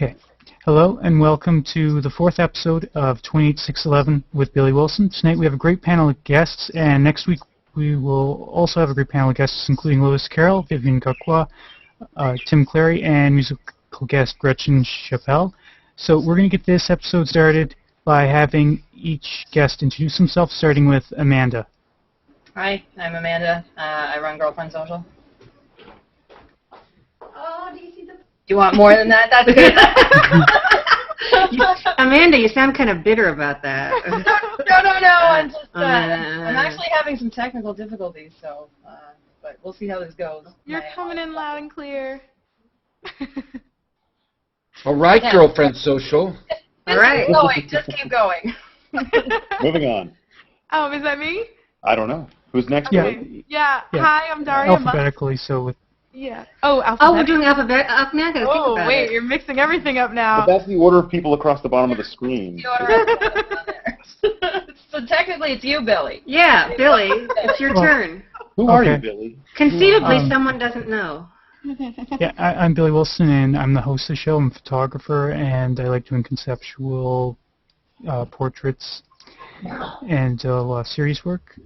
Okay. Hello and welcome to the fourth episode of 28611 with Billy Wilson. Tonight we have a great panel of guests, and next week we will also have a great panel of guests, including Lewis Carroll, Vivian Gakwa, Tim Clary, and musical guest Gretchen Chappell. So we're going to get this episode started by having each guest introduce himself, starting with Amanda. Hi, I'm Amanda. I run Girlfriend Social. Oh, do you see the... Do you want more than that? That's good. Amanda, you sound kind of bitter about that. No. I'm just, I'm actually having some technical difficulties, so, but we'll see how this goes. You're coming in loud and clear. All right, Yeah. Girlfriend Social. All right. Just keep going. Moving on. Oh, is that me? I don't know. Who's next? Yeah. Okay. Yeah. Yeah. Hi, I'm Daria Musk. Alphabetically, so with... Yeah. Oh, Oh, alphabet. we're doing alphabet. Now I gotta think Oh, about wait, it. you're mixing everything up But now. that's the order of people across the bottom of the screen. The order is on there. So technically it's you, Billy. Yeah, Billy, it's your Well- turn. Who are you, Okay. Billy? Conceivably, someone doesn't know. Yeah, I'm Billy Wilson, and I'm the host of the show. I'm a photographer, and I like doing conceptual portraits and a lot of serious work.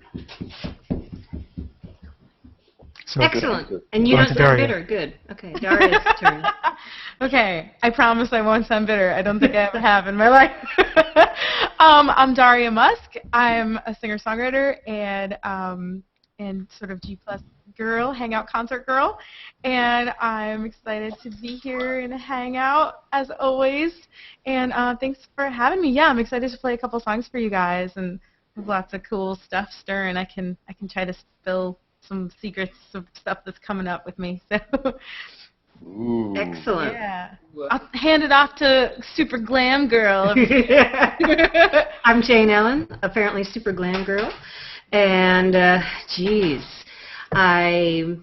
So, Excellent. And you Going don't to sound Daria. bitter. Good. Okay, Daria's turn. Okay, I promise I won't sound bitter. I don't think I ever have in my life. I'm Daria Musk. I'm a singer-songwriter and sort of G+ girl, hangout concert girl, and I'm excited to be here and hang out as always. And thanks for having me. Yeah, I'm excited to play a couple songs for you guys, and there's lots of cool stuff stirring. I can try to spill some secrets of stuff that's coming up with me. So. Ooh. Excellent. Yeah. I'll hand it off to Super Glam Girl. I'm Jane Ellen, apparently super glam girl, and geez, I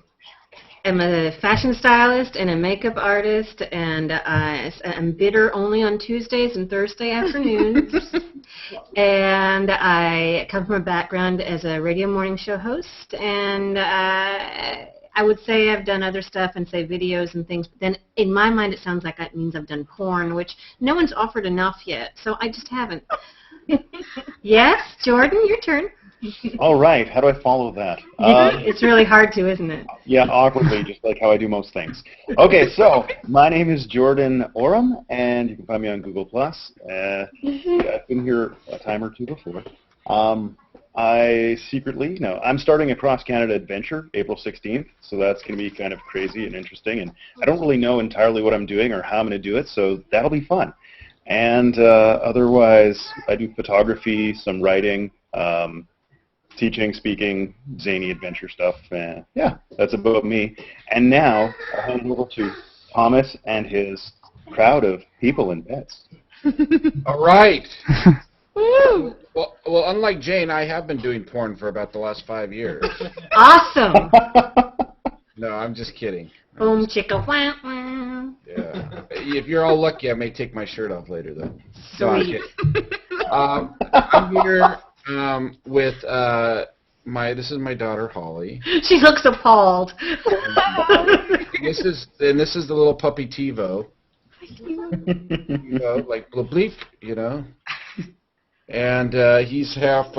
am a fashion stylist and a makeup artist, and I'm bitter only on Tuesdays and Thursday afternoons. And I come from a background as a radio morning show host, and I would say I've done other stuff and say videos and things, but then in my mind it sounds like that means I've done porn, which no one's offered enough yet, so I just haven't. Yes, Jordan, your turn. All right. How do I follow that? It's really hard to, isn't it? Yeah, awkwardly, just like how I do most things. Okay, so my name is Jordan Oram, and you can find me on Google+. I've been here a time or two before. I'm starting a cross-Canada adventure April 16th, so that's going to be kind of crazy and interesting, and I don't really know entirely what I'm doing or how I'm going to do it, so that'll be fun. And otherwise, I do photography, some writing, teaching, speaking, zany adventure stuff, and yeah, that's about me. And now, I'll hand it over to Thomas and his crowd of people and pets. All right. Woo! Well, unlike Jane, I have been doing porn for about the last 5 years. Awesome. No, I'm just kidding. Boom, chicka, wah, wah. Yeah. If you're all lucky, I may take my shirt off later, though. No, I'm Sweet. kidding. I'm here with this is my daughter Holly. She looks appalled. This is the little puppy TiVo. You know, like bleep, you know. And he's half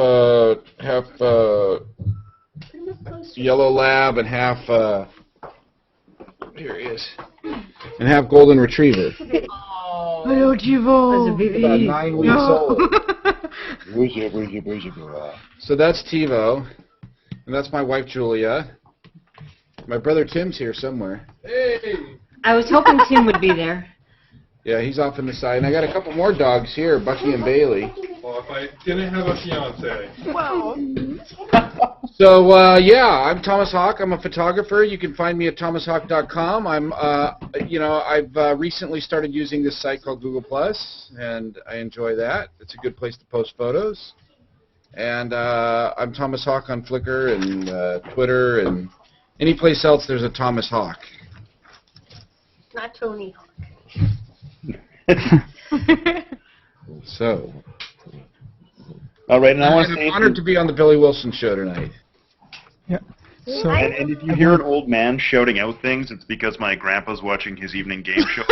yellow lab and half here he is, and half golden retriever. Hello, Jivo. About 9 weeks old. So that's TiVo, and that's my wife Julia. My brother Tim's here somewhere. I was hoping Tim would be there. Yeah, he's off in the side. And I got a couple more dogs here, Bucky and Bailey. Well, if I didn't have a fiance. Whoa. So, yeah, I'm Thomas Hawk. I'm a photographer. You can find me at thomashawk.com. I've recently started using this site called Google+, and I enjoy that. It's a good place to post photos. And I'm Thomas Hawk on Flickr and Twitter and any place else there's a Thomas Hawk. Not Tony Hawk. So, All right, and I want to I'm say, honored to be on the Billy Wilson show tonight. Yeah. So, and if you hear an old man shouting out things, it's because my grandpa's watching his evening game show.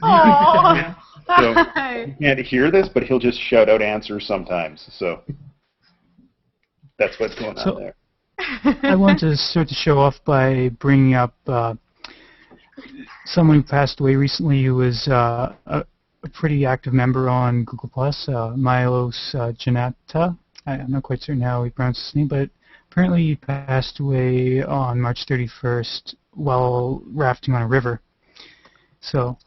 Aw. So Hi. you can't hear this, but he'll just shout out answers sometimes. So that's what's going on there. I want to sort of show off by bringing up someone who passed away recently who was a pretty active member on Google+, Milos Janata. I'm not quite certain how he pronounced his name, but apparently he passed away on March 31st while rafting on a river. So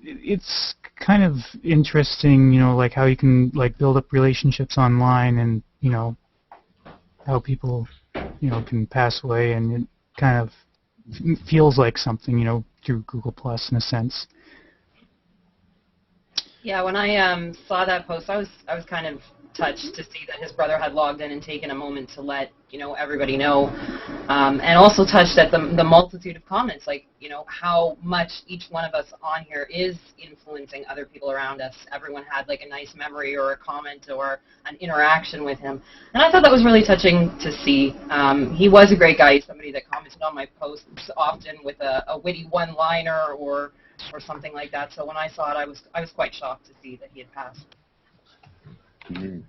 it's kind of interesting, you know, like how you can like build up relationships online, and you know how people, you know, can pass away, and it kind of feels like something, you know, through Google Plus in a sense. Yeah, when I saw that post, I was kind of touched to see that his brother had logged in and taken a moment to let everybody know, and also touched at the multitude of comments, like how much each one of us on here is influencing other people around us. Everyone had like a nice memory or a comment or an interaction with him, and I thought that was really touching to see. He was a great guy, somebody that commented on my posts often with a witty one-liner or something like that. So when I saw it, I was quite shocked to see that he had passed. Mm-hmm.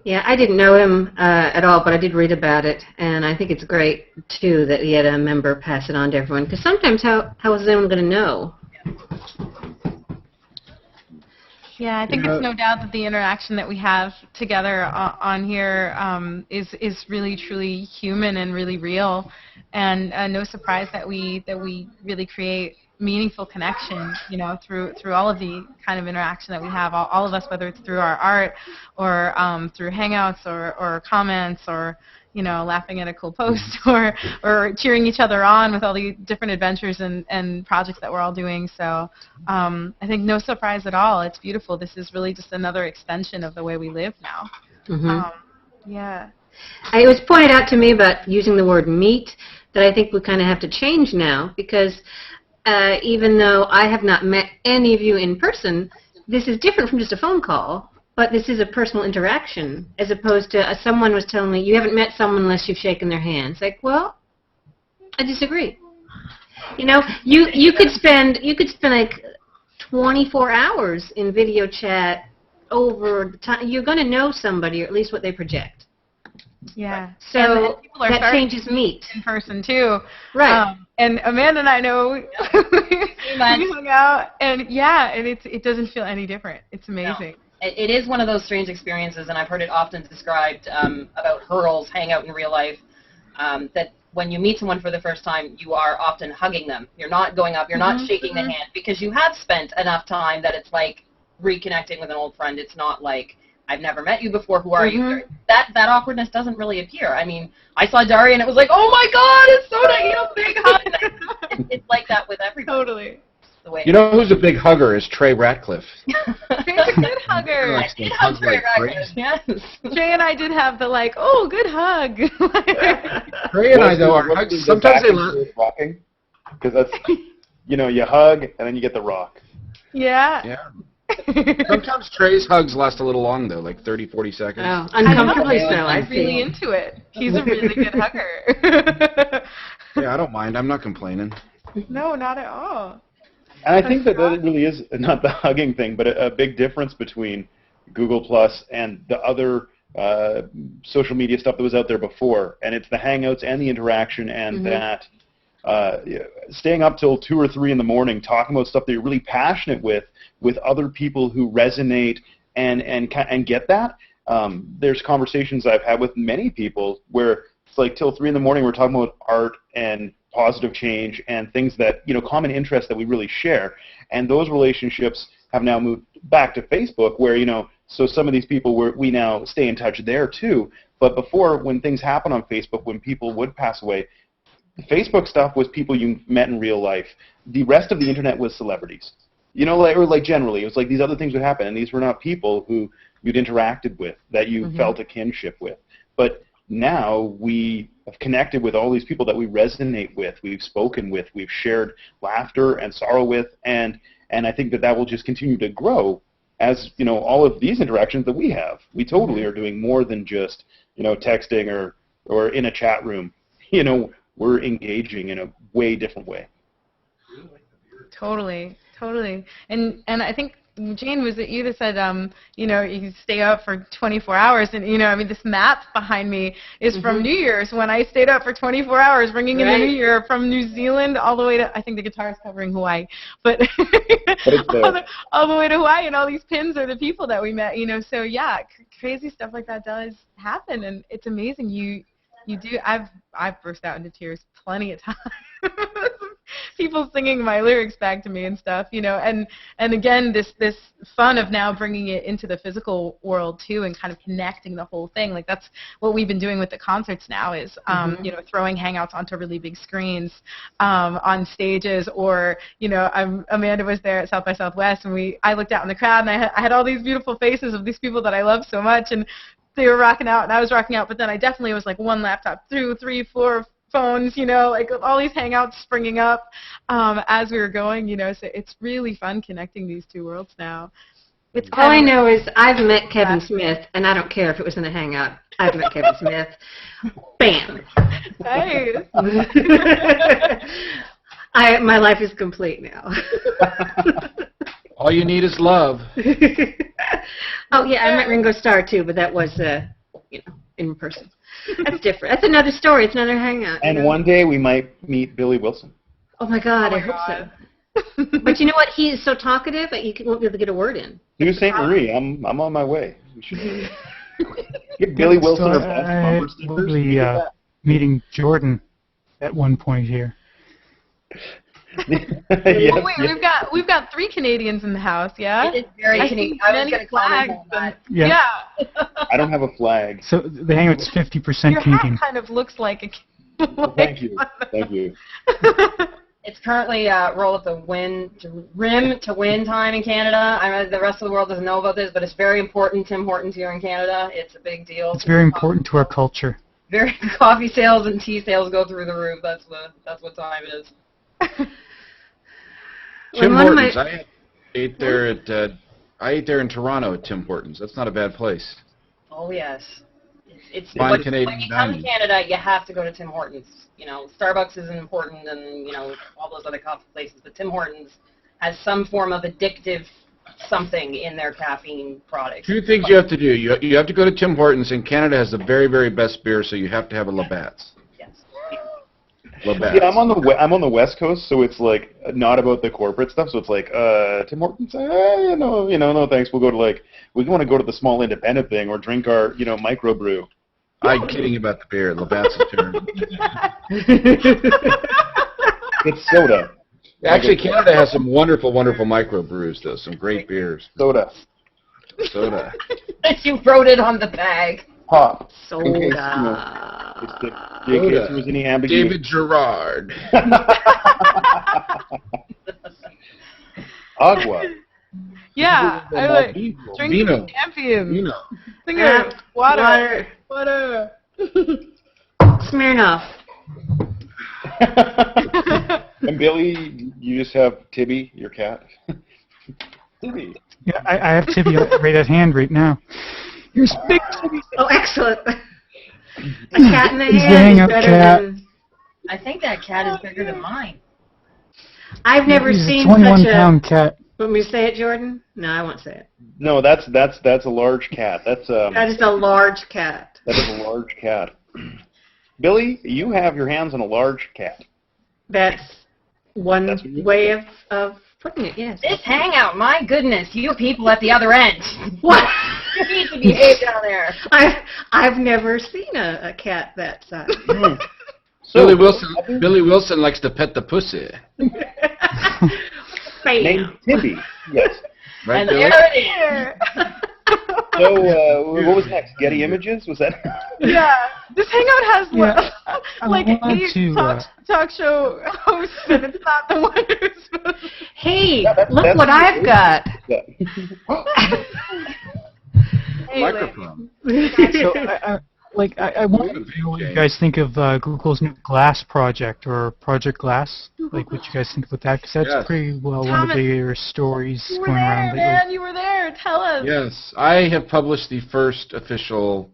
Yeah, I didn't know him at all, but I did read about it, and I think it's great, too, that he had a member pass it on to everyone, because sometimes how is anyone going to know? Yeah, I think it's no doubt that the interaction that we have together on here is really truly human and really real, and no surprise that we really create meaningful connection, through all of the kind of interaction that we have, all of us, whether it's through our art or through Hangouts or comments or laughing at a cool post or cheering each other on with all the different adventures and projects that we're all doing. So I think no surprise at all. It's beautiful. This is really just another extension of the way we live now. Mm-hmm. Yeah. It was pointed out to me about using the word meet that I think we kind of have to change now, because even though I have not met any of you in person, this is different from just a phone call, but this is a personal interaction, as opposed to someone was telling me, you haven't met someone unless you've shaken their hands. Like, well, I disagree. You could spend like 24 hours in video chat over the time. You're going to know somebody, or at least what they project. Yeah. So and people are that changes meet. In person too. Right. And Amanda and I know we hung out, and it doesn't feel any different. It's amazing. No. It is one of those strange experiences, and I've heard it often described about hurls, hang out in real life, that when you meet someone for the first time, you are often hugging them. You're not going up, you're not shaking the hand, because you have spent enough time that it's like reconnecting with an old friend. It's not like, I've never met you before, who are you? That awkwardness doesn't really appear. I mean, I saw Daria and it was like, oh my God, it's so nice, big hug. It's like that with everybody. Totally. The way Who's a big hugger is Trey Ratcliffe. Trey's a good hugger. I did hug Trey Ratcliffe, yes. Trey and I did have the good hug. Trey and I, though, our hugs, sometimes they last. Rocking, because that's, you hug and then you get the rock. Yeah. Yeah. Sometimes Trey's hugs last a little long, though, like 30, 40 seconds. Oh, uncomfortably so, I He's really see. into it. He's a really good hugger. Yeah, I don't mind. I'm not complaining. No, not at all. And I think that really is not the hugging thing, but a big difference between Google Plus and the other social media stuff that was out there before. And it's the Hangouts and the interaction and that staying up till 2 or 3 in the morning talking about stuff that you're really passionate with other people who resonate and get that. There's conversations I've had with many people where it's like till 3 in the morning we're talking about art and positive change and things that, common interests that we really share. And those relationships have now moved back to Facebook where, so some of these people, we now stay in touch there too. But before, when things happen on Facebook, when people would pass away, Facebook stuff was people you met in real life. The rest of the internet was celebrities. Or generally, it was like these other things would happen, and these were not people who you'd interacted with, that you felt a kinship with. But now we have connected with all these people that we resonate with, we've spoken with, we've shared laughter and sorrow with, and I think that will just continue to grow as, all of these interactions that we have. We totally are doing more than just, texting or in a chat room. We're engaging in a way different way. Totally. And I think, Jane, was it you that said, you stay up for 24 hours? And, this map behind me is from New Year's, when I stayed up for 24 hours, bringing in the New Year from New Zealand all the way to, I think the guitar is covering Hawaii, but all the way to Hawaii, and all these pins are the people that we met, So, yeah, crazy stuff like that does happen, and it's amazing. You do. I've burst out into tears plenty of times. People singing my lyrics back to me and stuff, and again, this fun of now bringing it into the physical world too, and kind of connecting the whole thing. Like, that's what we've been doing with the concerts now, is throwing Hangouts onto really big screens on stages, or Amanda was there at South by Southwest, and I looked out in the crowd, and I had all these beautiful faces of these people that I love so much, and they were rocking out, and I was rocking out, but then I definitely was like one laptop, 2, 3, 4 phones, like all these Hangouts springing up as we were going, so it's really fun connecting these two worlds now. It's all I know is I've met Kevin Smith, and I don't care if it was in a Hangout. I've met Kevin Smith. Bam! Nice. My life is complete now. All you need is love. Oh, yeah, I met Ringo Starr, too, but that was, in person. That's different. That's another story. It's another Hangout. And one day we might meet Billy Wilson. Oh, my God, I hope so. But you know what? He is so talkative that you won't be able to get a word in. New St. Marie, I'm on my way. We should get Billy Wilson or Best Bumper stickers. We'll be meeting Jordan at one point here. Yes, Wait, we've got 3 Canadians in the house, yeah? It is very Canadian. I was going to comment on that. Yeah. I don't have a flag. So the Hangout's 50% Your Canadian. hat kind of looks like a... Thank you. Thank you. It's currently roll up the rim to win time in Canada. I know the rest of the world doesn't know about this, but it's very important. Tim Hortons here in Canada. It's a big deal. It's very important to our culture. Coffee sales and tea sales go through the roof. That's what time it is. Tim Hortons. I ate there in Toronto at Tim Hortons. That's not a bad place. Oh yes, it's Fine Canadian when you come to dining. Canada, you have to go to Tim Hortons. Starbucks isn't important, and all those other coffee places, but Tim Hortons has some form of addictive something in their caffeine product. 2 things you have to do. You have to go to Tim Hortons, and Canada has the very, very best beer, so you have to have a Labatt's. Yes. Labatt's. Yeah, I'm on the West Coast, so it's like not about the corporate stuff. So it's like Tim Hortons, no thanks. We want to go to the small independent thing or drink our microbrew. I'm kidding about the beer. Labatt's is terrible. It's soda. Actually, Canada has some wonderful, wonderful microbrews, though. Some great beers. Soda. You wrote it on the bag. Pop. Soda. In case there was any ambiguity. David Gerard. Agua. Yeah, I like drink Vino. champion. Vino. Singer, water. Smirnoff. And Billy, you just have Tibby, your cat. Tibby. Yeah, I have Tibby right at hand right now. Here's big Tibby. Oh, excellent. A cat in the He's the hand is Hangout better cat. than... I think that cat is bigger than mine. I've never He's seen a such a... 21-pound cat. Want me to say it, Jordan? No, I won't say it. No, that's a large cat. That is a large cat. is a large cat. Billy, you have your hands on a large cat. That's one way of putting it, yes. This hangout, my goodness, you people at the other end. What? You need to behave down there. I've never seen a cat that size. So, Billy Wilson likes to pet the pussy. named Tibby. Yes. Right, And Billy? there it is. So, what was next? Getty Images? Was that? Yeah, this Hangout has I like wanted 8 to, talk show hosts, and it's not the one who's supposed to. Hey, Yeah, look that's what I've got. Hey, Microphone. So I wanted to know what you guys think of Google's new Glass project, or Project Glass. Like, what you guys think about that? Because that's Yes. pretty well one of Thomas, the bigger stories You were going around there, lately. man. You were there. Tell us. Yes, I have published the first official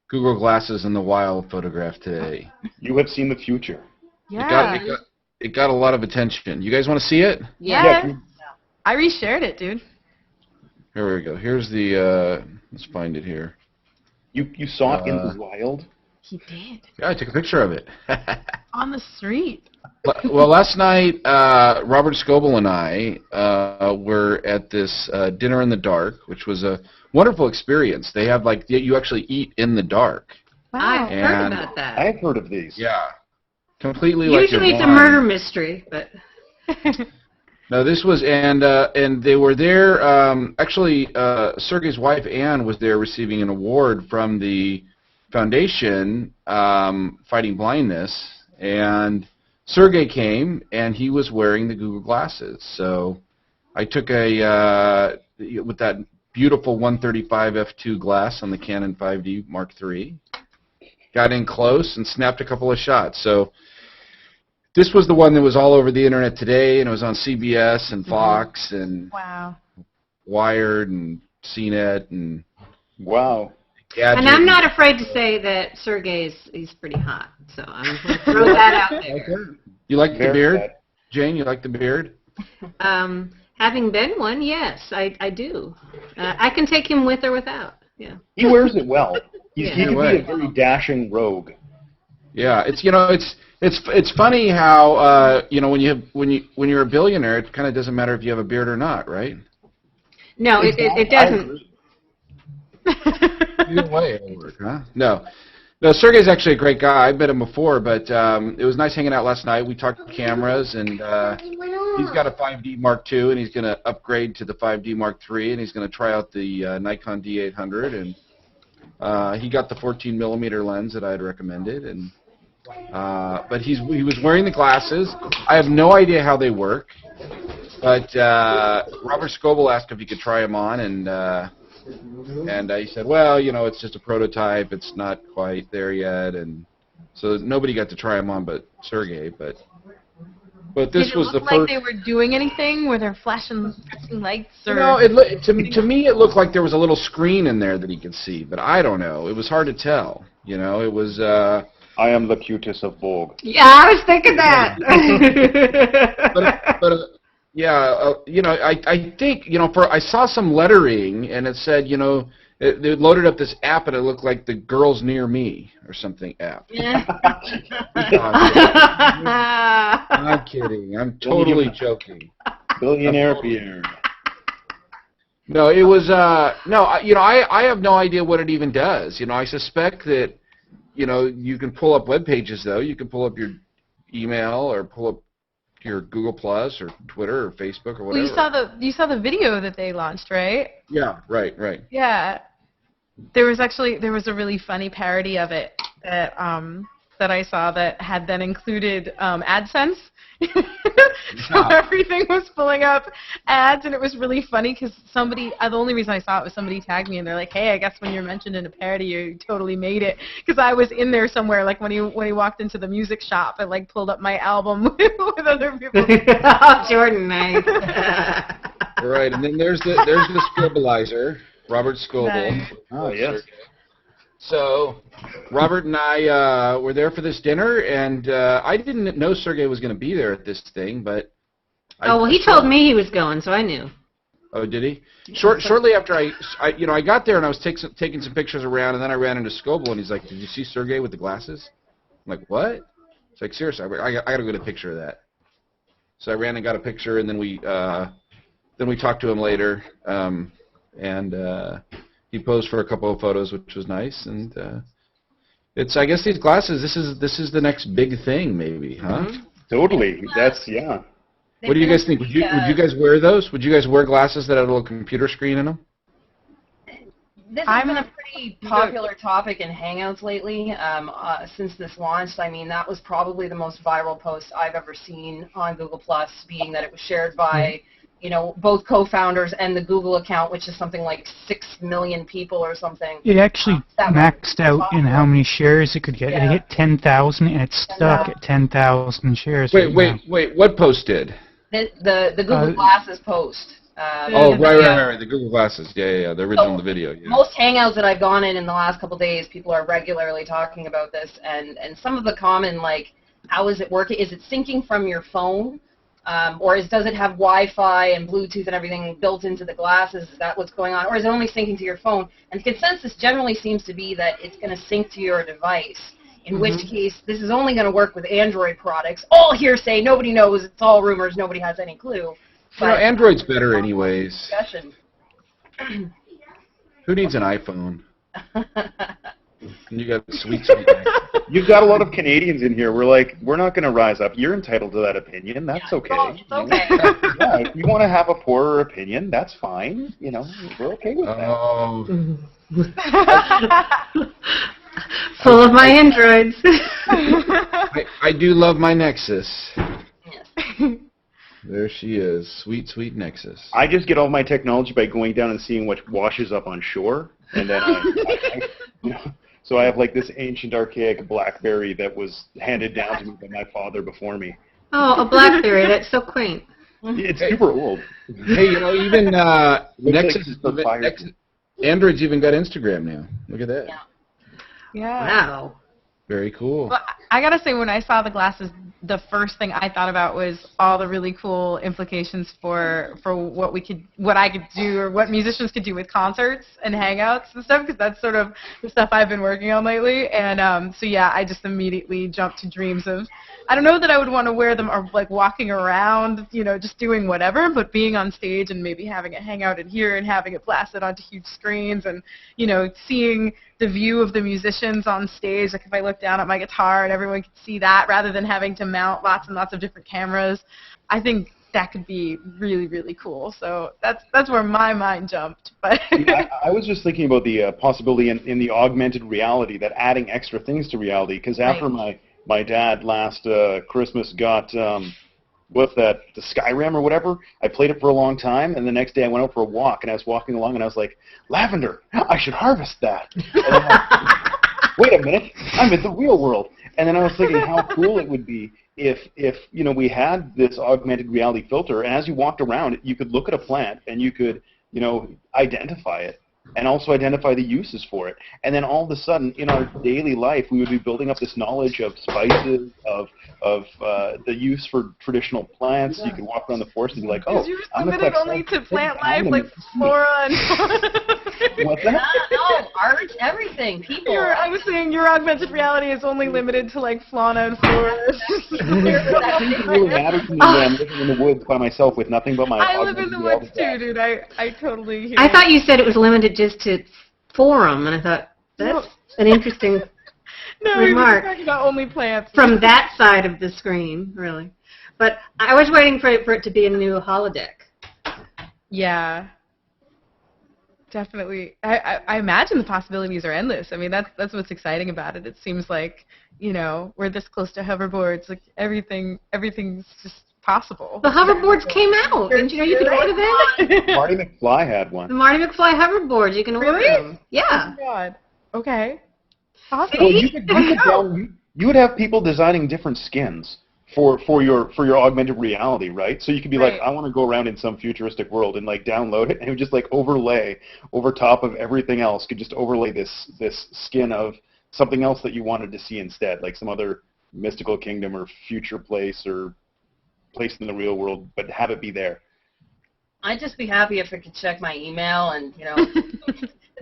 Google Glasses in the Wild photograph today. You have seen the future. It Yeah. got it got a lot of attention. You guys want to see it? Yeah. I reshared it, dude. Here we go. Here's the. Let's find it here. You saw it in the wild? He did. Yeah, I took a picture of it. On the street. Well, last night, Robert Scoble and I were at this dinner in the dark, which was a wonderful experience. They have you actually eat in the dark. I've heard And- about that. I've heard of these. Yeah, completely like Usually you're it's a blind. murder mystery, but No, this was and they were there. Actually, Sergey's wife Anne was there receiving an award from the foundation fighting blindness, and Sergey came and he was wearing the Google glasses. So I took with that beautiful 135 f2 glass on the Canon 5D Mark III, got in close and snapped a couple of shots. So this was the one that was all over the internet today, and it was on CBS and Fox and Wow. Wired and CNET and Wow. Gadget. and I'm not afraid to say that he's pretty hot. So I'm going to throw that out there. You like the Very beard, bad. Jane? You like the beard? Having been one, yes, I do. I can take him with or without. Yeah. He wears it well. He Yeah. can be Way. a very dashing rogue. Yeah, it's funny how when you're a billionaire, it kind of doesn't matter if you have a beard or not, right? No, it doesn't. Either way, it'll work, huh? No, Sergey's actually a great guy. I've met him before, but it was nice hanging out last night. We talked cameras, and he's got a 5D Mark II, and he's going to upgrade to the 5D Mark III, and he's going to try out the Nikon D800, and he got the 14 millimeter lens that I had recommended, and but he was wearing the glasses. I have no idea how they work, but Robert Scoble asked if he could try them on, and he said, well, it's just a prototype. It's not quite there yet, and so nobody got to try them on but Sergey. But this Did it was look the like first. they were doing anything? Were there flashing lights? Or... To me it looked like there was a little screen in there that he could see, but I don't know. It was hard to tell. It was. I am the cutest of Vogue. Yeah, I was thinking that. I think I saw some lettering and it said they loaded up this app and it looked like the Girls Near Me or something app. I'm kidding. I'm totally joking. Billionaire Pierre. No, it was I have no idea what it even does. I suspect that you can pull up web pages though. You can pull up your email or pull up your Google Plus or Twitter or Facebook or whatever. Well, you saw the video that they launched, right? Yeah, right. Yeah. There was a really funny parody of it that I saw that had then included AdSense. So everything was pulling up ads, and it was really funny because somebody, the only reason I saw it was somebody tagged me, and they're like, hey, I guess when you're mentioned in a parody, you totally made it. Because I was in there somewhere, like when he walked into the music shop and like pulled up my album with other people. Oh, Jordan, nice. Right, and then there's the Scribbleizer, Robert Scoble. Nice. Oh, yes. So, Robert and I were there for this dinner, and I didn't know Sergey was going to be there at this thing, but... He told me he was going, so I knew. Oh, did he? Shortly after I got there, and I was taking some pictures around, and then I ran into Scoble, and he's like, did you see Sergey with the glasses? I'm like, what? It's like, seriously, I got to get a picture of that. So I ran and got a picture, and then we talked to him later, and he posed for a couple of photos, which was nice, and I guess these glasses. This is the next big thing, maybe, huh? Mm-hmm. Totally. That's, yeah. What do you guys think? Would you guys wear those? Would you guys wear glasses that had a little computer screen in them? This has been a pretty popular topic in Hangouts lately since this launched. I mean, that was probably the most viral post I've ever seen on Google+, being that it was shared by both co-founders and the Google account, which is something like 6 million people or something. It actually maxed out in how many shares it could get. Yeah. It hit 10,000, and it's stuck at 10,000 shares. Wait. What post did? The Google Glasses post. Right. Yeah. The Google Glasses. Yeah. The original video. Yeah. Most Hangouts that I've gone in the last couple days, people are regularly talking about this, and some of the common how is it working? Is it syncing from your phone? Or does it have Wi-Fi and Bluetooth and everything built into the glasses? Is that what's going on? Or is it only syncing to your phone? And the consensus generally seems to be that it's going to sync to your device, in which case this is only going to work with Android products. All hearsay, nobody knows, it's all rumors, nobody has any clue. You know, Android's better anyways. Discussion. Who needs an iPhone? You got sweet, sweet. You've got a lot of Canadians in here. We're not going to rise up. You're entitled to that opinion. That's okay. Oh, it's okay. Yeah, if you want to have a poorer opinion, that's fine. You know, we're okay with that. Oh, Full of my androids. I do love my Nexus. Yes. There she is, sweet, sweet Nexus. I just get all my technology by going down and seeing what washes up on shore, and then you know, so I have like this ancient, archaic BlackBerry that was handed down to me by my father before me. Oh, a BlackBerry. That's so quaint. It's super old. Hey, you know, even Nexus, it's the fire. Nexus, Android's even got Instagram now. Look at that. Yeah. Yeah. Wow. Very cool. Well, I gotta say, when I saw the glasses, the first thing I thought about was all the really cool implications for what I could do, or what musicians could do with concerts and hangouts and stuff, because that's sort of the stuff I've been working on lately. And so yeah, I just immediately jumped to dreams of, I don't know that I would want to wear them or like walking around, you know, just doing whatever, but being on stage and maybe having a hangout in here and having it blasted onto huge screens, and, you know, seeing the view of the musicians on stage. Like if I look down at my guitar and everyone could see that, rather than having to mount lots and lots of different cameras. I think that could be really, really cool. So that's where my mind jumped. But I was just thinking about the possibility in the augmented reality, that adding extra things to reality. Because after my dad last Christmas got what's that, the Skyrim or whatever, I played it for a long time, and the next day I went out for a walk, and I was walking along, and I was like, lavender, I should harvest that. And I'm like, wait a minute, I'm in the real world. And then I was thinking how cool it would be if you know, we had this augmented reality filter, and as you walked around, you could look at a plant and you could, you know, identify it, and also identify the uses for it. And then all of a sudden, in our daily life, we would be building up this knowledge of spices, of the use for traditional plants. You could walk around the forest and be like, oh, you're I'm gonna limited collect only to some plant things. life, like flora and What's that? No, art, everything, people. I was saying your augmented reality is only limited to like fauna and flora. It really matters to me when I'm living in the woods by myself with nothing but my I live in augmented the woods reality. too, dude. I totally hear I you. thought you said it was limited just to forum, and I thought, that's an interesting no, remark. you're talking about only plants. from that side of the screen, really. But I was waiting for it to be a new holodeck. Yeah. Definitely. I imagine the possibilities are endless. I mean, that's what's exciting about it. It seems like, you know, we're this close to hoverboards. Like everything's just possible. The hoverboards came out. Didn't you know you could order them? Marty McFly had The one. Marty McFly hoverboards. You can order Really? them. Yeah. Oh, God. Okay. Awesome. Well, you would have people designing different skins for your augmented reality, right? So you could be like, Right. I want to go around in some futuristic world and like download it, and it would just like overlay over top of everything else. Could just overlay this skin of something else that you wanted to see instead, like some other mystical kingdom or future place or place in the real world, but have it be there. I'd just be happy if I could check my email and, you know,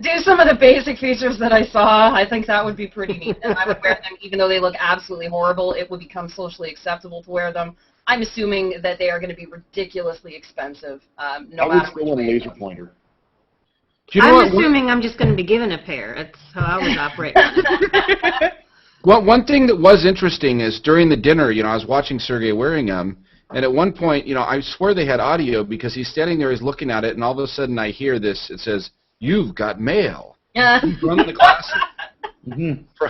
do some of the basic features that I saw. I think that would be pretty neat. And I would wear them even though they look absolutely horrible. It would become socially acceptable to wear them. I'm assuming that they are going to be ridiculously expensive, no I would matter still which want a way it laser goes. pointer. Do you know I'm what? assuming I'm just going to be given a pair. That's how I would operate. Well, one thing that was interesting is during the dinner, you know, I was watching Sergey wearing them, and at one point, you know, I swear they had audio because he's standing there, he's looking at it, and all of a sudden I hear this. It says, "You've got mail." From the glasses. Mm-hmm.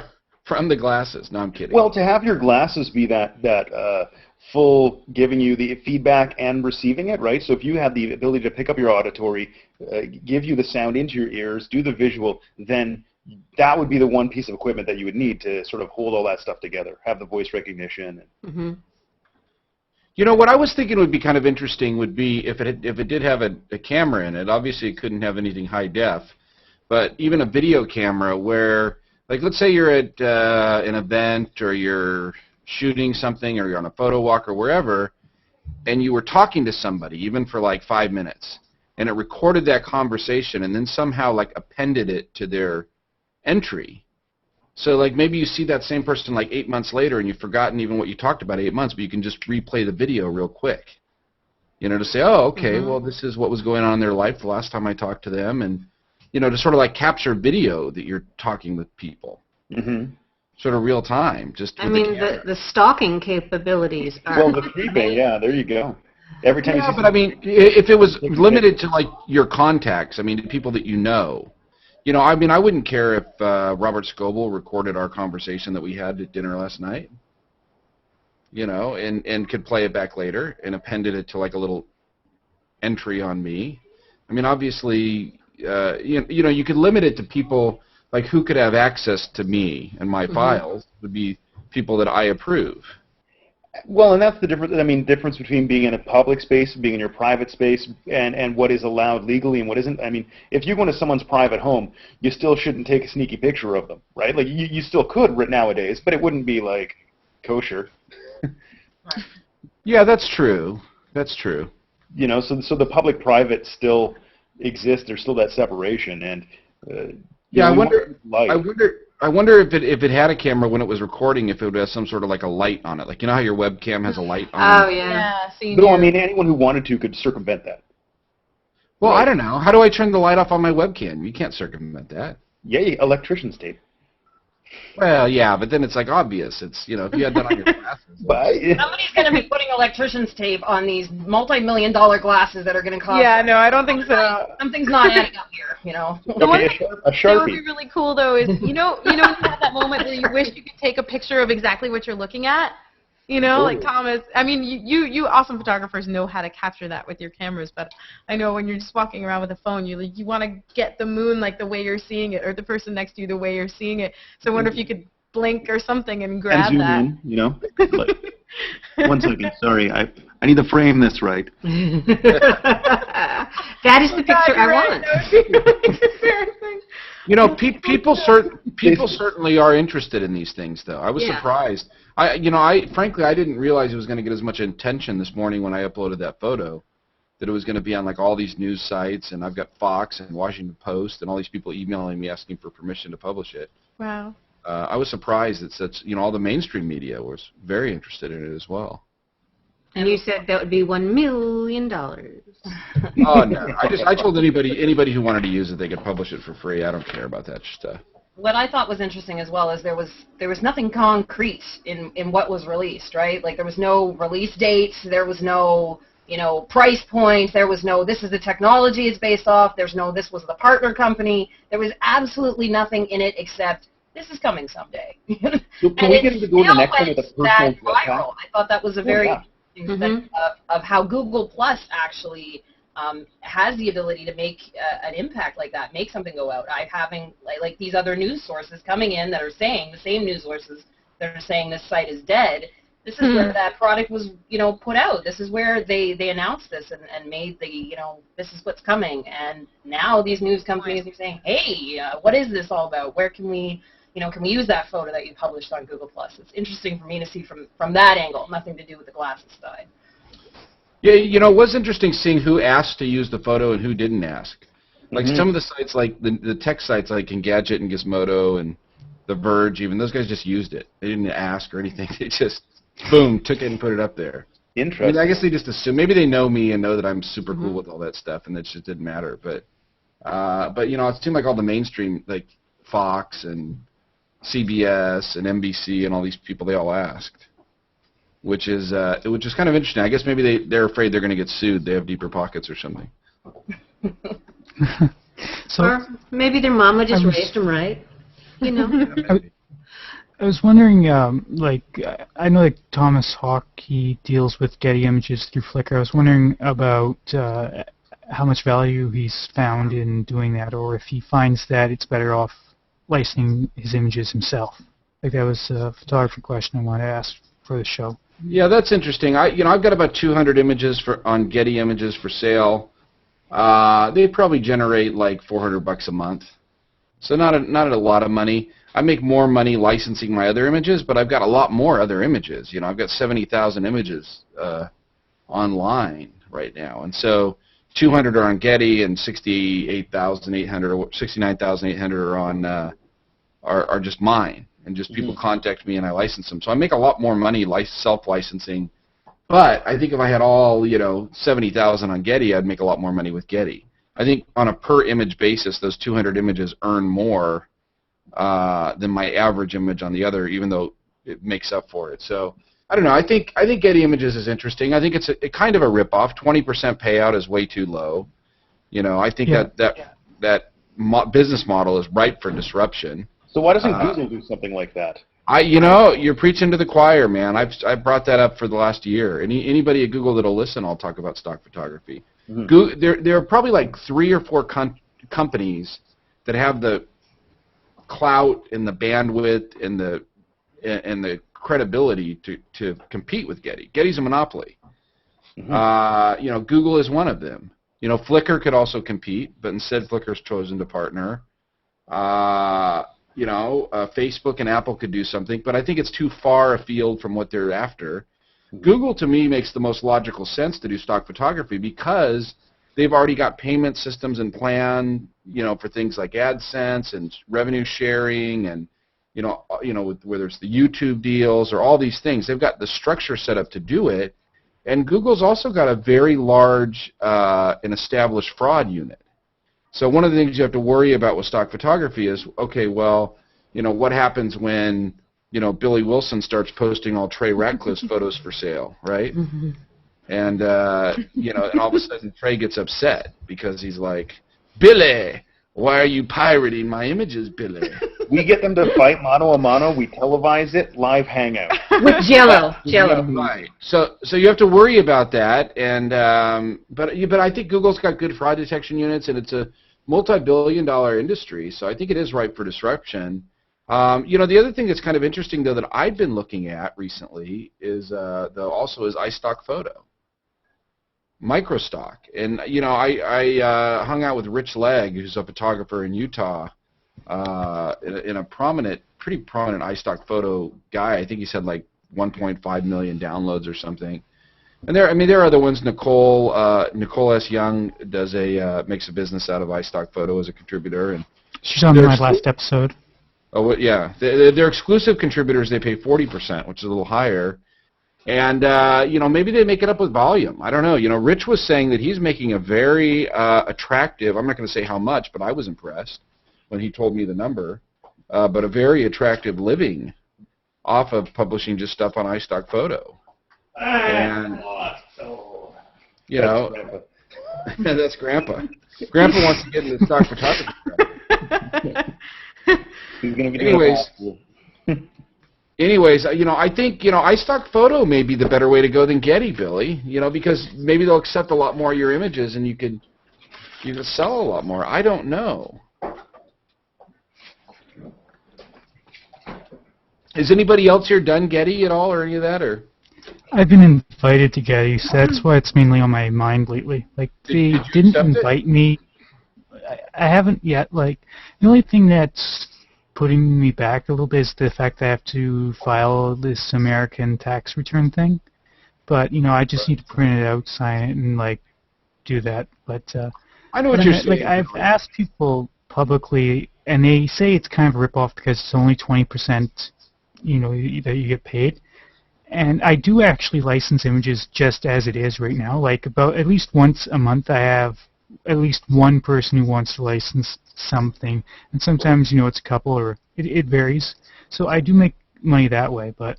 From the glasses. No, I'm kidding. Well, to have your glasses be that full, giving you the feedback and receiving it, right? So if you have the ability to pick up your auditory, give you the sound into your ears, do the visual, then that would be the one piece of equipment that you would need to sort of hold all that stuff together, have the voice recognition. Mm-hmm. You know, what I was thinking would be kind of interesting would be if it did have a camera in it. Obviously, it couldn't have anything high def, but even a video camera where, like, let's say you're at an event or you're shooting something or you're on a photo walk or wherever, and you were talking to somebody, even for like 5 minutes, and it recorded that conversation and then somehow like appended it to their entry. So like maybe you see that same person like 8 months later and you've forgotten even what you talked about 8 months, but you can just replay the video real quick. You know, to say, oh, okay, well, this is what was going on in their life the last time I talked to them, and, you know, to sort of like capture video that you're talking with people. Sort of real time, just with I mean, the camera. the stalking capabilities are... Well, the creeping, yeah, there you go. Every time you Yeah, see but I mean, if it was limited to like your contacts, I mean, people that you know, I mean, I wouldn't care if Robert Scoble recorded our conversation that we had at dinner last night, and could play it back later and appended it to like a little entry on me. I mean, obviously, you could limit it to people like who could have access to me and my files would be people that I approve. Well, and that's the difference. I mean, difference between being in a public space, being in your private space, and what is allowed legally and what isn't. I mean, if you go into someone's private home, you still shouldn't take a sneaky picture of them, right? Like you still could nowadays, but it wouldn't be like kosher. Yeah, that's true. That's true. So the public-private still exists. There's still that separation, and yeah, I wonder if it had a camera when it was recording, if it would have some sort of like a light on it, like how your webcam has a light on it. Oh, yeah. No, I mean anyone who wanted to could circumvent that. Well, I don't know. How do I turn the light off on my webcam? You can't circumvent that. Yay, electrician's tape. Well, yeah, but then it's like obvious. It's if you had that on your glasses. Somebody's going to be putting electrician's tape on these multi-million-dollar glasses that are going to cost. Yeah, no, I don't think so. Something's not adding up here, Okay, a That Sharpie. would be really cool, though, is, when you have that moment where you wish you could take a picture of exactly what you're looking at? Like Thomas, I mean, you awesome photographers know how to capture that with your cameras, but I know when you're just walking around with a phone, you want to get the moon like the way you're seeing it, or the person next to you the way you're seeing it. So I wonder if you could blink or something and grab zoom that. in, Like, 1 second, sorry, I need to frame this right. That is the picture I want. People certainly are interested in these things, though. I was surprised. Frankly, I didn't realize it was going to get as much attention this morning when I uploaded that photo, that it was going to be on like all these news sites, and I've got Fox and Washington Post and all these people emailing me asking for permission to publish it. Wow. I was surprised that such, all the mainstream media was very interested in it as well. And you said that would be $1 million. Oh no! I told anybody who wanted to use it, they could publish it for free. I don't care about that stuff. What I thought was interesting as well is there was nothing concrete in what was released, right? Like there was no release date, there was no price point, there was no this is the technology it's based off, there's no this was the partner company. There was absolutely nothing in it except this is coming someday. So can we get into going the next one with a personal that webcam? viral. I thought that was a very interesting thing Mm-hmm. of how Google Plus actually has the ability to make an impact like that, make something go out. I'm having like these other news sources coming in that are saying, the same news sources that are saying this site is dead. This is where that product was, put out. This is where they announced this and made the, this is what's coming. And now these news companies are saying, hey, what is this all about? Where can we, can we use that photo that you published on Google Plus? It's interesting for me to see from that angle, nothing to do with the glasses side. Yeah, it was interesting seeing who asked to use the photo and who didn't ask. Like some of the sites, like the tech sites like Engadget and Gizmodo and The Verge, even those guys just used it. They didn't ask or anything. They just, boom, took it and put it up there. Interesting. I mean, I guess they just assume. Maybe they know me and know that I'm super cool with all that stuff, and it just didn't matter. But it seemed like all the mainstream, like Fox and CBS and NBC and all these people, they all asked. Which is kind of interesting. I guess maybe they're afraid they're going to get sued. They have deeper pockets or something. Or maybe their mama just raised them right. I was wondering, I know that Thomas Hawk, he deals with Getty Images through Flickr. I was wondering about how much value he's found in doing that, or if he finds that it's better off licensing his images himself. Like that was a photography question I wanted to ask for the show. Yeah, that's interesting. I've got about 200 images on Getty Images for sale. They probably generate like $400 a month. So not a lot of money. I make more money licensing my other images, but I've got a lot more other images. You know, I've got 70,000 images online right now, and so 200 are on Getty, and 68,800 or 69,800 are on are just mine, and just people contact me and I license them. So I make a lot more money self-licensing. But I think if I had all 70,000 on Getty, I'd make a lot more money with Getty. I think on a per image basis, those 200 images earn more than my average image on the other, even though it makes up for it. So I don't know. I think Getty Images is interesting. I think it's a kind of a ripoff. 20% payout is way too low. I think that business model is ripe for disruption. So why doesn't Google do something like that? You're preaching to the choir, man. I've brought that up for the last year. Anybody at Google that'll listen, I'll talk about stock photography. There are probably like 3 or 4 companies that have the clout and the bandwidth and the credibility to compete with Getty. Getty's a monopoly. Google is one of them. Flickr could also compete, but instead Flickr's chosen to partner. Facebook and Apple could do something, but I think it's too far afield from what they're after. Google, to me, makes the most logical sense to do stock photography because they've already got payment systems in plan, for things like AdSense and revenue sharing and, whether it's the YouTube deals or all these things. They've got the structure set up to do it. And Google's also got a very large and established fraud unit. So one of the things you have to worry about with stock photography is, okay, well, what happens when, Billy Wilson starts posting all Trey Ratcliffe's photos for sale, right? And, and all of a sudden Trey gets upset because he's like, Billy, why are you pirating my images, Billy? We get them to fight mano a mano. We televise it, live hangout. With Jello. Right. So you have to worry about that, and but I think Google's got good fraud detection units, and it's a multi-billion-dollar industry. So I think it is ripe for disruption. The other thing that's kind of interesting though that I've been looking at recently is iStock Photo, microstock, and I hung out with Rich Legg, who's a photographer in Utah. In a pretty prominent iStock Photo guy. I think he's had like 1.5 million downloads or something. And there are other ones. Nicole S. Young makes a business out of iStock Photo as a contributor, and she's on my last episode. Oh yeah, they're exclusive contributors. They pay 40%, which is a little higher. And maybe they make it up with volume. I don't know. Rich was saying that he's making a very attractive. I'm not going to say how much, but I was impressed when he told me the number, but a very attractive living off of publishing just stuff on iStock Photo. And, that's Grandpa. Grandpa wants to get into stock photography. He's going to be Anyways, I think, iStock Photo may be the better way to go than Getty, Billy, because maybe they'll accept a lot more of your images and you could sell a lot more. I don't know. Has anybody else here done Getty at all or any of that? Or I've been invited to Getty, so that's why it's mainly on my mind lately. Like, they didn't invite me. I haven't yet. Like, the only thing that's putting me back a little bit is the fact that I have to file this American tax return thing. But, I just need to print it out, sign it, and, like, do that. But I know what you're saying. Like, I've asked people publicly, and they say it's kind of a ripoff because it's only 20%, that you get paid. And I do actually license images just as it is right now. Like, about at least once a month I have at least one person who wants to license something. And sometimes, it's a couple, or it varies. So I do make money that way, but,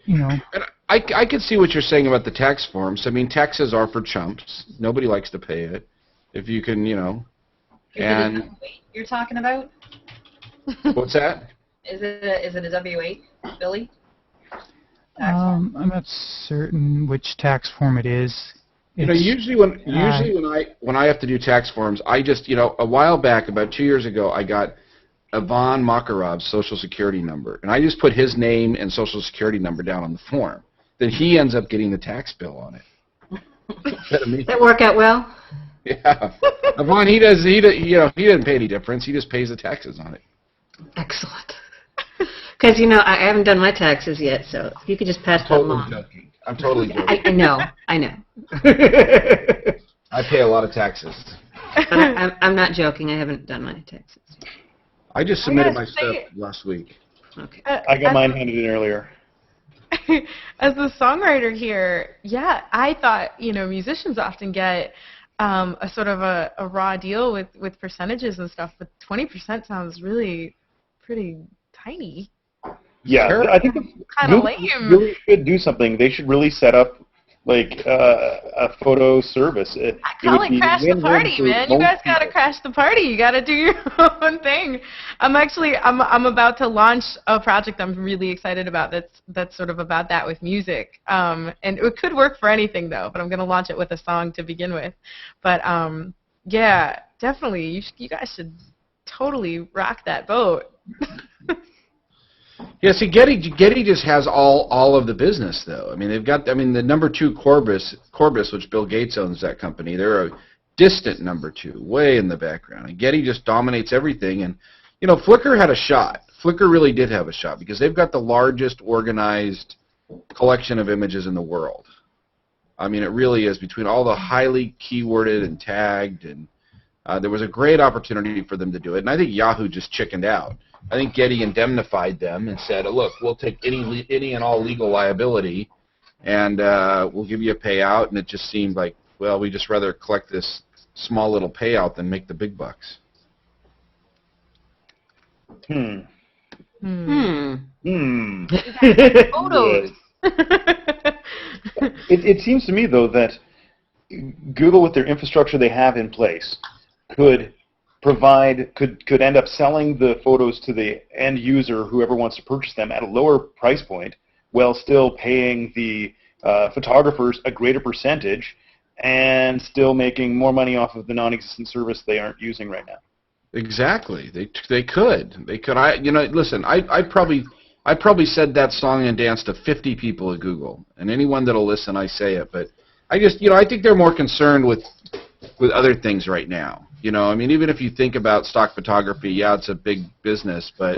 And I can see what you're saying about the tax forms. I mean, taxes are for chumps. Nobody likes to pay it. If you can, Is it a W8 you're talking about? What's that? Is it a W8, Billy? I'm not certain which tax form it is. Usually when I have to do tax forms, I just, a while back, about 2 years ago, I got Ivan Makarov's Social Security number, and I just put his name and Social Security number down on the form. Then he ends up getting the tax bill on it. That work out well? Yeah. Yvonne, he doesn't pay any difference. He just pays the taxes on it. Excellent. Because, I haven't done my taxes yet, so if you could just pass that Totally along. joking. I'm totally joking. I know. I pay a lot of taxes. But I'm not joking. I haven't done my taxes. I just submitted gotta my stuff say- last week. Okay. I got mine handed in earlier. As the songwriter here, yeah, I thought, musicians often get a sort of a raw deal with percentages and stuff, but 20% sounds really pretty tiny. Yeah, Sure. I think Kinda Google lame. really should do something. They should really set up like a photo service. It Call would it be crash the win-win party, for man. You most guys gotta people. crash the party. You gotta do your own thing. I'm about to launch a project I'm really excited about that's sort of about that with music. And it could work for anything though, but I'm gonna launch it with a song to begin with. But yeah, definitely you guys should totally rock that boat. Yeah, see, Getty just has all of the business, though. I mean, the number 2 Corbis, which Bill Gates owns that company. They're a distant number 2, way in the background. And Getty just dominates everything. And Flickr had a shot. Flickr really did have a shot because they've got the largest organized collection of images in the world. I mean, it really is, between all the highly keyworded and tagged, and there was a great opportunity for them to do it. And I think Yahoo just chickened out. I think Getty indemnified them and said, look, we'll take any and all legal liability, and we'll give you a payout. And it just seemed like, well, we just rather collect this small little payout than make the big bucks. Hmm. Photos. It seems to me, though, that Google, with their infrastructure they have in place, could end up selling the photos to the end user, whoever wants to purchase them, at a lower price point, while still paying the photographers a greater percentage, and still making more money off of the non-existent service they aren't using right now. Exactly. They could. Listen, I probably said that song and dance to 50 people at Google, and anyone that'll listen, I say it. But I just, I think they're more concerned with other things right now. I mean, even if you think about stock photography, yeah, it's a big business, but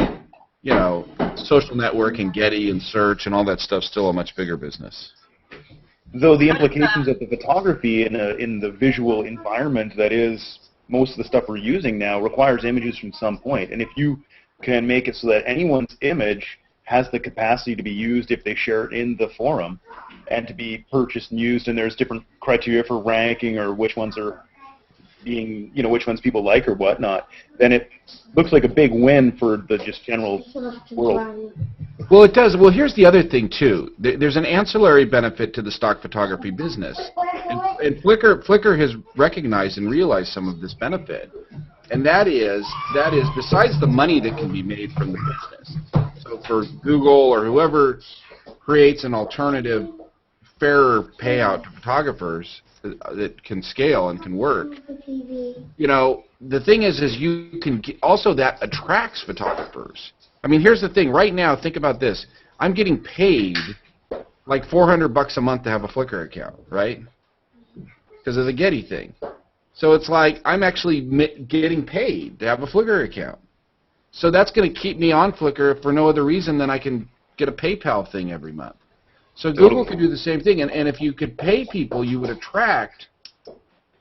social network and Getty and search and all that stuff's still a much bigger business. Though the implications of the photography in the visual environment that is most of the stuff we're using now requires images from some point. And if you can make it so that anyone's image has the capacity to be used if they share it in the forum and to be purchased and used, and there's different criteria for ranking or which ones are being, which ones people like or whatnot, then it looks like a big win for the just general world. Well, it does. Well, here's the other thing, too. There's an ancillary benefit to the stock photography business. And Flickr has recognized and realized some of this benefit. And that is besides the money that can be made from the business. So for Google or whoever creates an alternative, fairer payout to photographers that can scale and can work, the thing is you can also, that attracts photographers. I mean, here's the thing. Right now, think about this. I'm getting paid like $400 a month to have a Flickr account, right? Because of the Getty thing. So it's like I'm actually getting paid to have a Flickr account. So that's going to keep me on Flickr for no other reason than I can get a PayPal thing every month. So Google could do the same thing. And if you could pay people, you would attract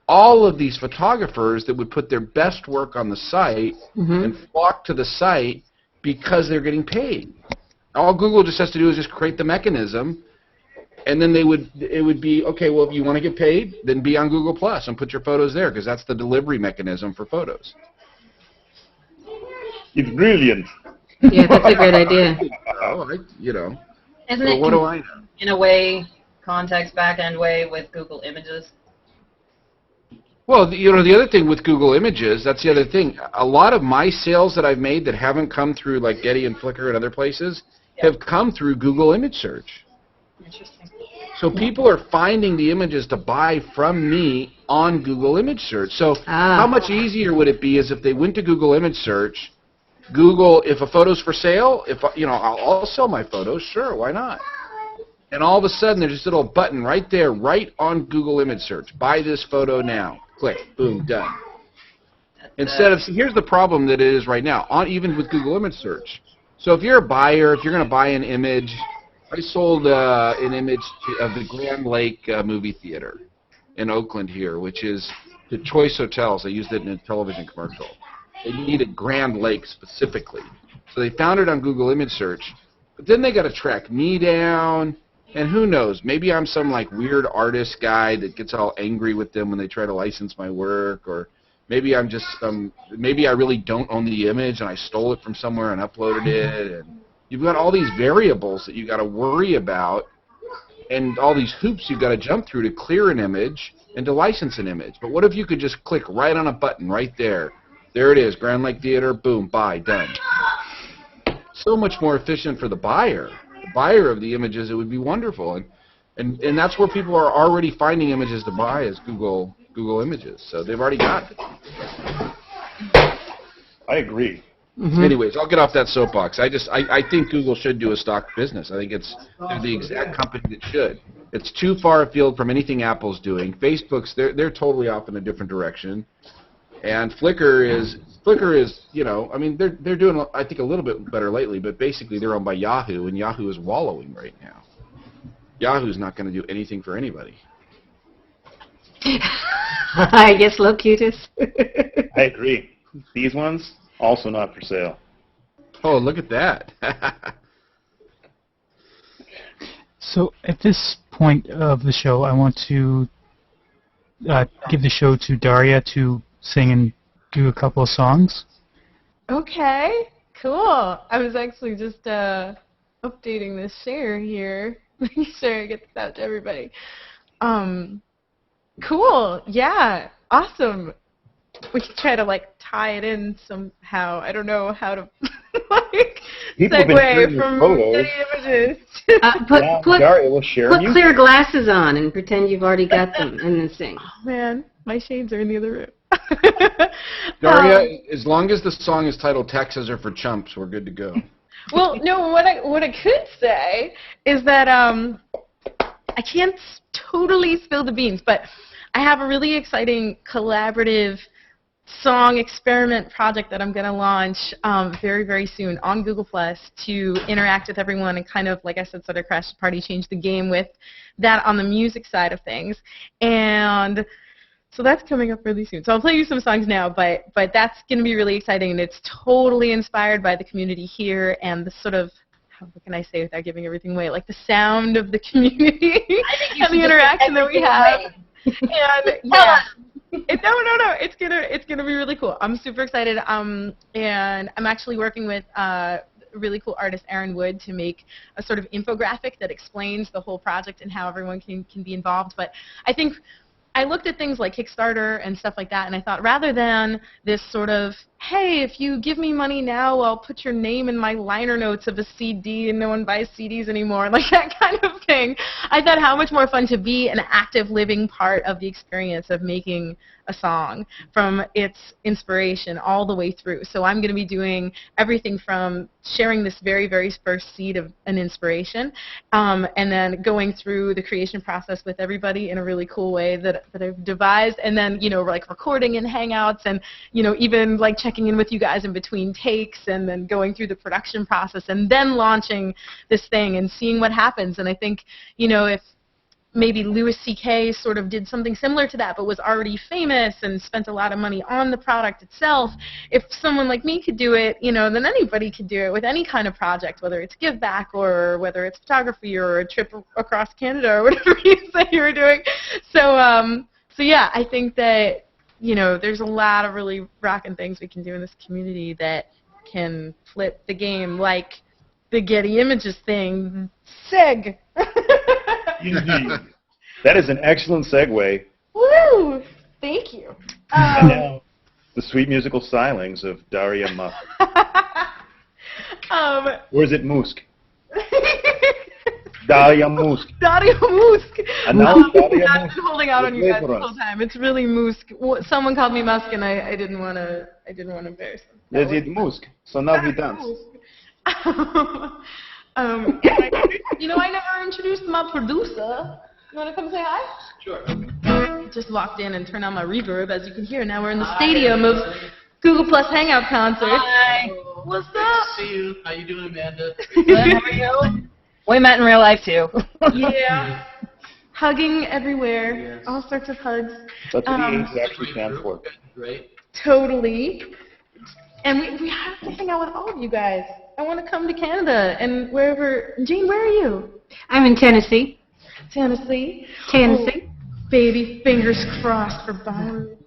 all of these photographers that would put their best work on the site and flock to the site because they're getting paid. All Google just has to do is just create the mechanism, and then it would be, okay, well, if you want to get paid, then be on Google Plus and put your photos there, because that's the delivery mechanism for photos. It's brilliant. Yeah, that's a great idea. Isn't Well, it what do I know? in a way, context back-end way with Google Images? Well, the other thing with Google Images, that's the other thing. A lot of my sales that I've made that haven't come through like Getty and Flickr and other places have come through Google Image Search. Interesting. So people are finding the images to buy from me on Google Image Search. So how much easier would it be is if they went to Google Image Search, Google, if a photo's for sale, I'll sell my photos, sure, why not? And all of a sudden there's this little button right there, right on Google Image Search, buy this photo now. Click, boom, done. Instead of, see, here's the problem that it is right now, even with Google Image Search. So if you're a buyer, if you're going to buy an image, I sold an image of the Grand Lake movie theater in Oakland here, which is the Choice Hotels. They used it in a television commercial. They needed Grand Lake specifically. So they found it on Google Image Search, but then they got to track me down, and who knows, maybe I'm some like weird artist guy that gets all angry with them when they try to license my work, or maybe I'm just maybe I really don't own the image and I stole it from somewhere and uploaded it, and you've got all these variables that you got to worry about, and all these hoops you've got to jump through to clear an image and to license an image. But what if you could just click right on a button right there? There it is, Grand Lake Theater, boom, buy, done. So much more efficient for the buyer of the images. It would be wonderful, and that's where people are already finding images to buy is Google Images. So they've already got it. I agree. Anyways, I'll get off that soapbox. I think Google should do a stock business. I think they're the exact company that should. It's too far afield from anything Apple's doing. Facebook's they're totally off in a different direction, and Flickr is you know, I mean they're doing I think a little bit better lately, but basically they're owned by Yahoo, and Yahoo is wallowing right now. Yahoo's not going to do anything for anybody. I guess Locutus. I agree. These ones, also not for sale. Oh, look at that. So at this point of the show, I want to give the show to Daria to sing and do a couple of songs. Okay, cool. I was actually just updating this share here. Making sure I get this out to everybody. Cool. Yeah. Awesome. We can try to like tie it in somehow. I don't know how to like People have been sharing segue your from photos. any images. Put Daria will share put music. clear glasses on and pretend you've already got them and then sing. Oh man, my shades are in the other room. Daria, as long as the song is titled "Taxes Are for Chumps," we're good to go. Well, no, what I could say is that I can't totally spill the beans, but I have a really exciting collaborative song experiment project that I'm going to launch very, very soon on Google Plus to interact with everyone and kind of, like I said, sort of crash the party, change the game with that on the music side of things. And so that's coming up really soon. So I'll play you some songs now, but that's going to be really exciting, and it's totally inspired by the community here and the sort of, what can I say without giving everything away, like the sound of the community and the interaction that we have. And yeah, no, it's gonna be really cool. I'm super excited. And I'm actually working with really cool artist Aaron Wood to make a sort of infographic that explains the whole project and how everyone can be involved. But I think I looked at things like Kickstarter and stuff like that, and I thought rather than this sort of, hey, if you give me money now, I'll put your name in my liner notes of a CD and no one buys CDs anymore, like that kind of thing, I thought how much more fun to be an active living part of the experience of making a song from its inspiration all the way through. So I'm going to be doing everything from sharing this very, very first seed of an inspiration and then going through the creation process with everybody in a really cool way that I've devised, and then, you know, like recording in Hangouts and, you know, even like checking in with you guys in between takes and then going through the production process and then launching this thing and seeing what happens. And I think, you know, if maybe Louis C.K. sort of did something similar to that but was already famous and spent a lot of money on the product itself, if someone like me could do it, you know, then anybody could do it with any kind of project, whether it's give back or whether it's photography or a trip across Canada or whatever you say you were doing. So yeah, I think that, you know, there's a lot of really rocking things we can do in this community that can flip the game, like the Getty Images thing. Seg! That is an excellent segue. Woo! Thank you. And now, the sweet musical stylings of Daria Musk. Or is it Musk? Daria Musk. Daria Musk. And now Daria I've Musk. been holding out on you guys the Flavor us. whole time. It's really Musk. Someone called me Musk, and I didn't want to. I didn't want to embarrass them. Is it Musk? So now we dance. You know, I never introduced my producer. You want to come say hi? Sure. just walked in and turned on my reverb. As you can hear, now we're in the stadium of Google Plus Hangout concert. Hi. What's Good up? to see you. How you doing, Amanda? Good, how are you? We met in real life too. Yeah. Hugging everywhere. All sorts of hugs. That's what EAs actually stands for. Great. Totally. And we have to hang out with all of you guys. I want to come to Canada and wherever. Jane, where are you? I'm in Tennessee. Tennessee. Tennessee. Oh, baby, fingers crossed for Byron.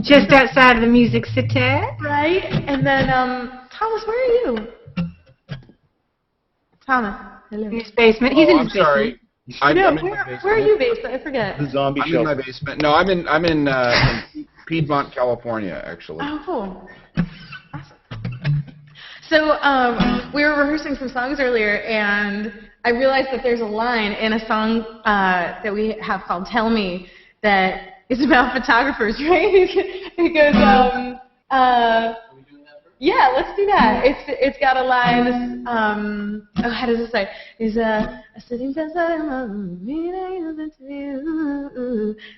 Just outside of the Music City. Right? And then, Thomas, where are you? Thomas. Hello. In his basement. He's in I'm his basement. sorry. I'm No, in my where are basement. you based? I forget. The zombie I'm in my shelter. basement. No, I'm in Piedmont, California, actually. Oh, cool. Awesome. So we were rehearsing some songs earlier, and I realized that there's a line in a song that we have called "Tell Me" that is about photographers, right? It goes, yeah, let's do that. It's got a line. How does it say? Is a sitting beside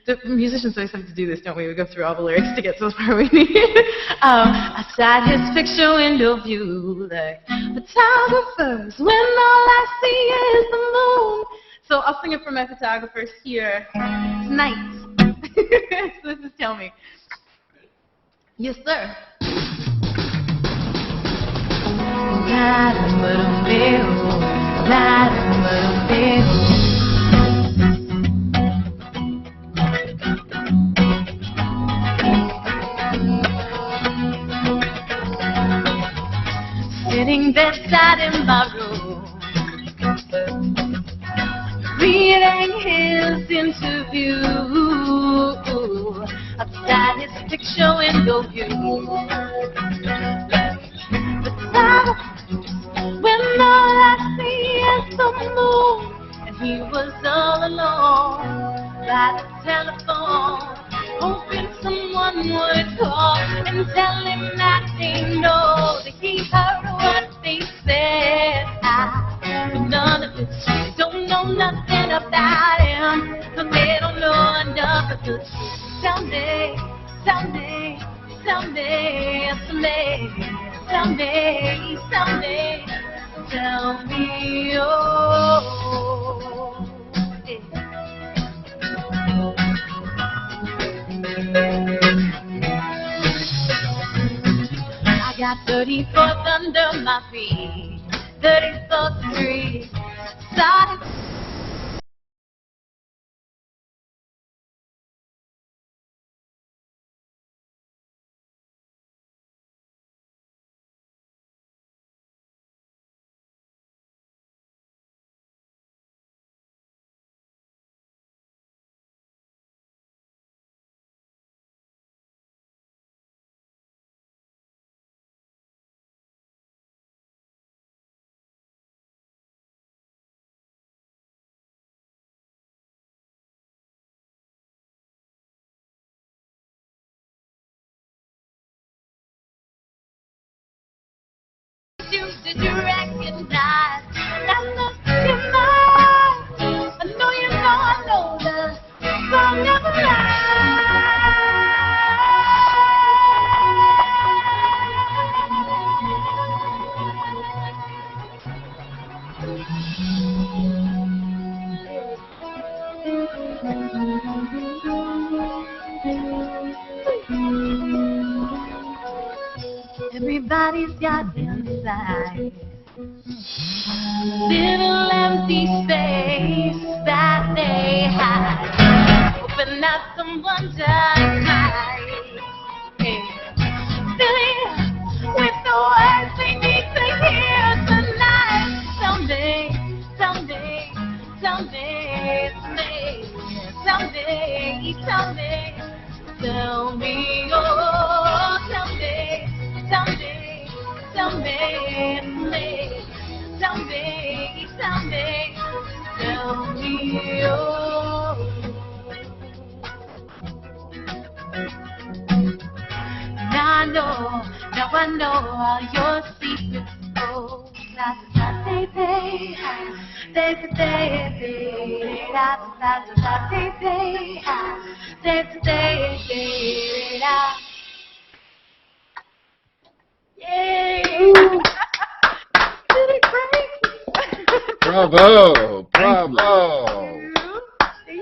the musicians always have to do this, don't we? We go through all the lyrics to get to the part we need. Outside his picture window view, the photographers, when all I see is the moon. So I'll sing it for my photographers here tonight. So this is Tell Me. Yes, sir. Sitting bedside in my room, reading his interview, outside his picture window view. When all I see is the moon, and he was all alone by the telephone, hoping someone would call and tell him that they know that he heard what they said. I know none of it. They don't know nothing about him, but they don't know enough of the truth. Someday, someday, someday, someday, someday, someday, tell me, oh, yeah. I got 34th under my feet, 34th Street, side. Did you recognize that look in my eyes? I know the song never Everybody's got inside little empty space that they hide, hoping that someone dies. Silly with the words they need to hear tonight. Someday, someday, someday, someday, someday, someday, tell me, oh, someday, someday, someday, someday, someday, tell me, oh. Now I know all your secrets, oh, la, la, baby, baby, baby, la, la. Yay! Did it great! Bravo! Bravo!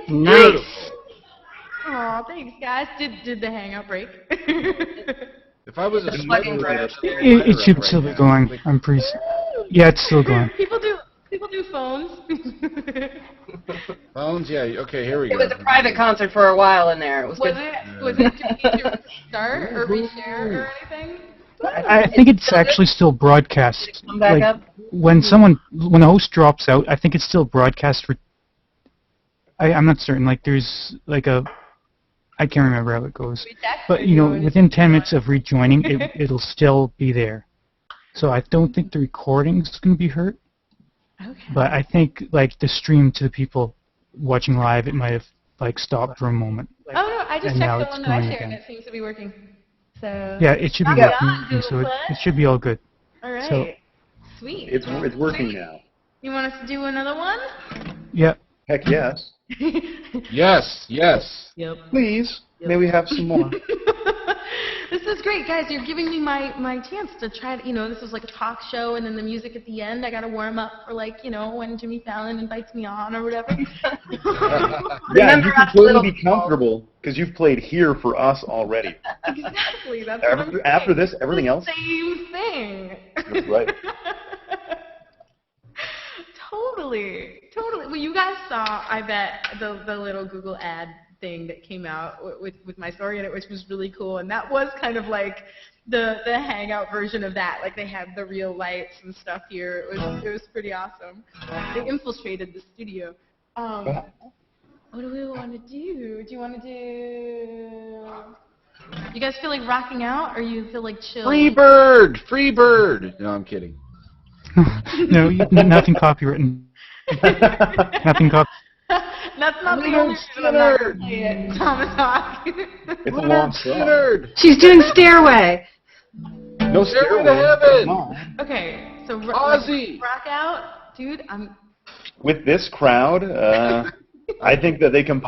Nice. Aw, thanks, guys. Did the hangout break? If I was a Fucking smuggler, gross. It should still be going. I'm pretty. Yeah, it's still going. People do phones. Phones? Yeah. Okay. Here we It go. was a private concert for a while in there. It was Was good. it too easy to start or reshare or anything? I think it's actually still broadcast. Come back Like, up. when the host drops out, I think it's still broadcast for. I'm not certain. Like there's like a. I can't remember how it goes. But you know, within 10 minutes of rejoining, it'll still be there. So I don't think the recording's going to be hurt. Okay. But I think like the stream to the people watching live, it might have like stopped for a moment. Oh no, I just And now checked the it's one that I going shared and again. it seems to be working. So Yeah, it should be Yeah. working. So it should be all good. all right. so- Sweet. It's working now. You want us to do another one? Yeah. Heck yes. Yes. Yes. Please. May we have some more? This is great, guys. You're giving me my chance to try to, this was like a talk show, and then the music at the end. I got to warm up for when Jimmy Fallon invites me on or whatever. Yeah, Remember you can us little totally be people. comfortable because you've played here for us already. Exactly. That's what I'm saying. After this, everything else. Same thing. That's right. Totally. Well, you guys saw, I bet, the little Google ad thing that came out with my story in it, which was really cool. And that was kind of like the hangout version of that. Like they had the real lights and stuff here. It was pretty awesome. They infiltrated the studio. What do we want to do? Do you want to do? You guys feel like rocking out, or you feel like chill? Free bird. Free bird. No, I'm kidding. No, nothing copywritten. Nothing copy. That's not the only reason I'm not going to play it, Thomas Hawk. It's a long song. Nerd. She's doing Stairway. No Stairway stairway. to heaven. Come on. Okay, so Ozzy. rock out, dude. With this crowd, I think that they can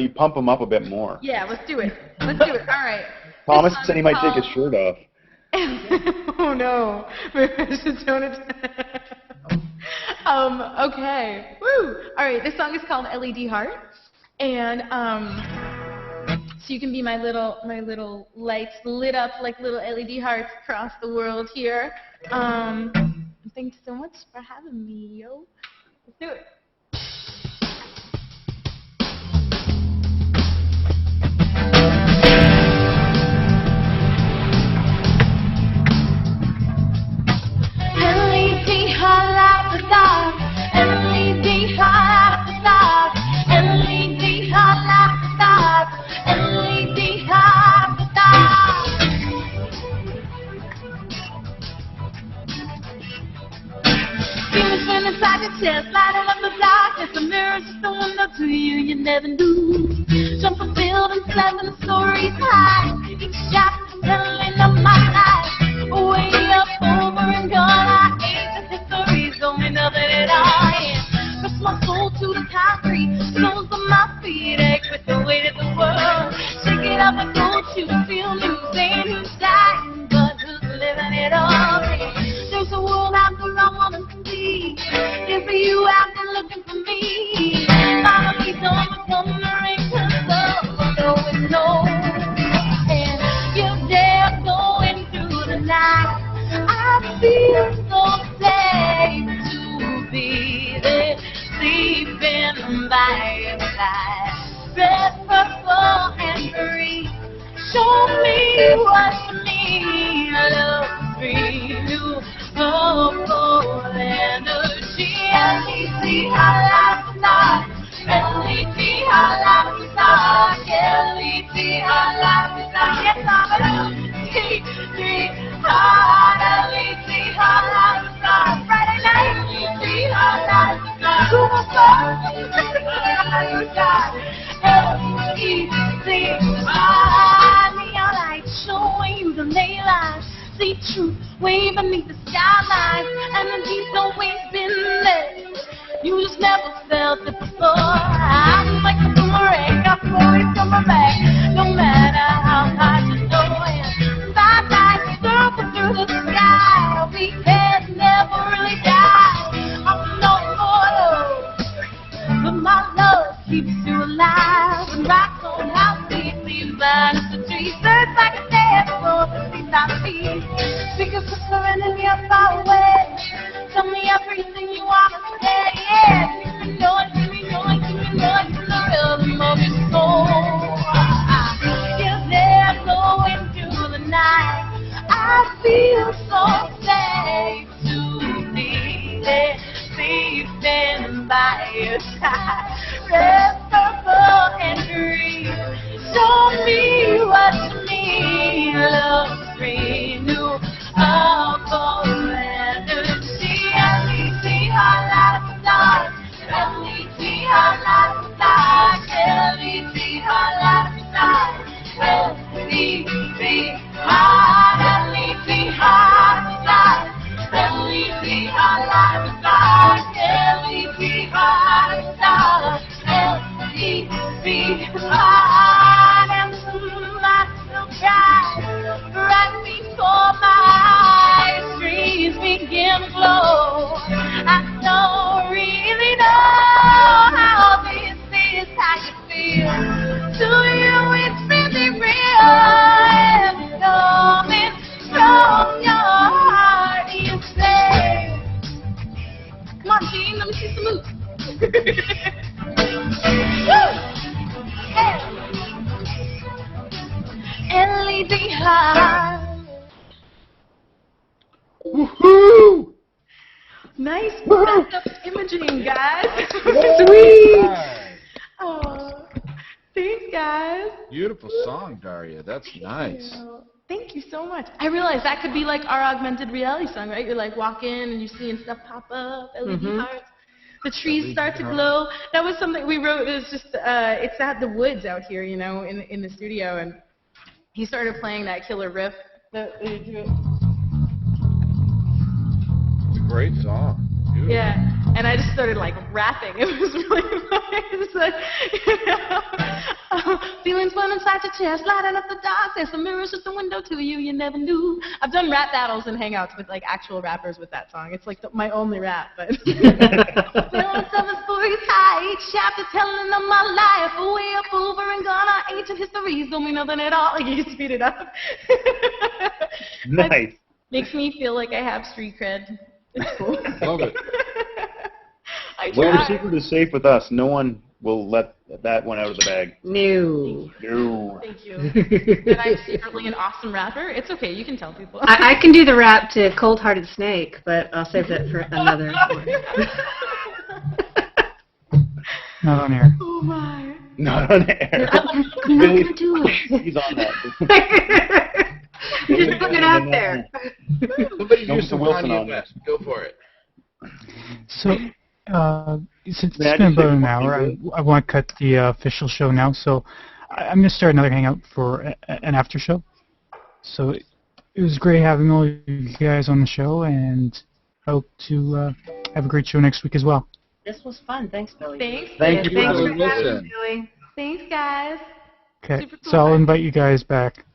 you pump them up a bit more. Yeah, let's do it. All right. Thomas This said he song might is take his shirt off. Oh no. Maybe I should tone it down. Okay. Woo! Alright, this song is called LED Heart. And so you can be my little lights lit up like little LED hearts across the world here. Thanks so much for having me, yo. Let's do it. LED highlight the dark. LED highlight the dark. LED highlight the dark. LED highlight the dark. Demons from inside your chest, lighting up the darkness. The mirror's just a window to you. You never knew. Jump a building, 7 stories high. Each shot settling up my life. Way up over and gone, I ain't the history's going nothing at all. Yeah. Press my soul to the concrete, soles of my feet ache with the weight of the world. Shake it up and don't you feel new, saying who's dying, but who's living it all. Yeah. There's a world out there I wanna see. If you out there looking for me, follow me, don't become the rain, 'cause the going no. And you're there going through the night. I feel so safe to be there, sleeping by your side. Red, purple, and green. Show me what you need. Love free, new, purple energy. LED, I like the dark. LED, I like the dark. LED, I like the dark. Yes, I'm a T3 hard. LED, I like the dark. Friday night, LED, I like the dark. Superstar, LED, neon lights showing you the ley lines. See truth way beneath the skyline. Energy's always been there. You just never felt it before. come back. No matter how hard you know it. Starlight circle through the sky. We can never really die. I'm no mortal, but my love keeps you alive. And rocks on how deep these lines the trees. Search like a dance floor to see our feet. Fingers whispering in your far away. Tell me everything you wanna say. Yeah, keep me going, keep me going, keep me going to the rhythm of your soul. You're there going through the night. I feel so safe to be there, sleeping by your side. Red, purple, and green. Show me what you mean. Love renew of energy. L-E-T, hot light stars. L-E-T, hot light stars. L-E-T, hot light stars. L-E-T, hot, L-E-T, hot stars. L-E-T, hot light stars. L-E-T, hot stars. L-E-T, hot, and my surprise. Right before my eyes, dreams begin to glow. I don't really know how this is, how you feel. To you, it's really real. And knowing from your heart, you say, come on, Gene, let me see some moves. Woo! Hey. LED high. Woohoo! Nice backup imaging, guys. Sweet! Oh, thanks, guys. Beautiful song, Daria. That's nice. Thank you so much. I realize that could be like our augmented reality song, right? You're like walk in and you're seeing stuff pop up, LED hearts. The trees start to glow. That was something we wrote. It was just, it's at the woods out here, you know, in the studio, and he started playing that killer riff. It's a great song. Beautiful. Yeah, and I just started like rapping. It was really funny. It's like, you know, feelings burn inside your chest, lighting up the dark. There's some mirrors at the window to you. You never knew. I've done rap battles and hangouts with like actual rappers with that song. It's like my only rap, but. Feeling 7 stories high, each chapter telling of my life. Way up over and gone, our ancient histories don't mean nothing at all. Like you can speed it up. Nice. Makes me feel like I have street cred. It's cool. Love it. I Well, the try. secret is safe with us. No one will let that one out of the bag. No. No. Thank you. That I'm secretly an awesome rapper. It's okay. You can tell people. I can do the rap to Cold Hearted Snake, but I'll save that for another one. Not on air. Oh my. Not on air. I'm not going to do it. He's on that. I'm just putting it out there. Somebody No, do Mr. some Wilson Kanye on that. West. Go for it. So, since May I it's been just say about an one hour, thing, I want to cut the official show now. So, I'm going to start another hangout for an after show. So, it was great having all you guys on the show, and I hope to have a great show next week as well. This was fun. Thanks, Billy. Thanks. Thank you, Thanks for Billy having Wilson. me, Billy. Thanks, guys. Okay, Super cool, so I'll guys. invite you guys back.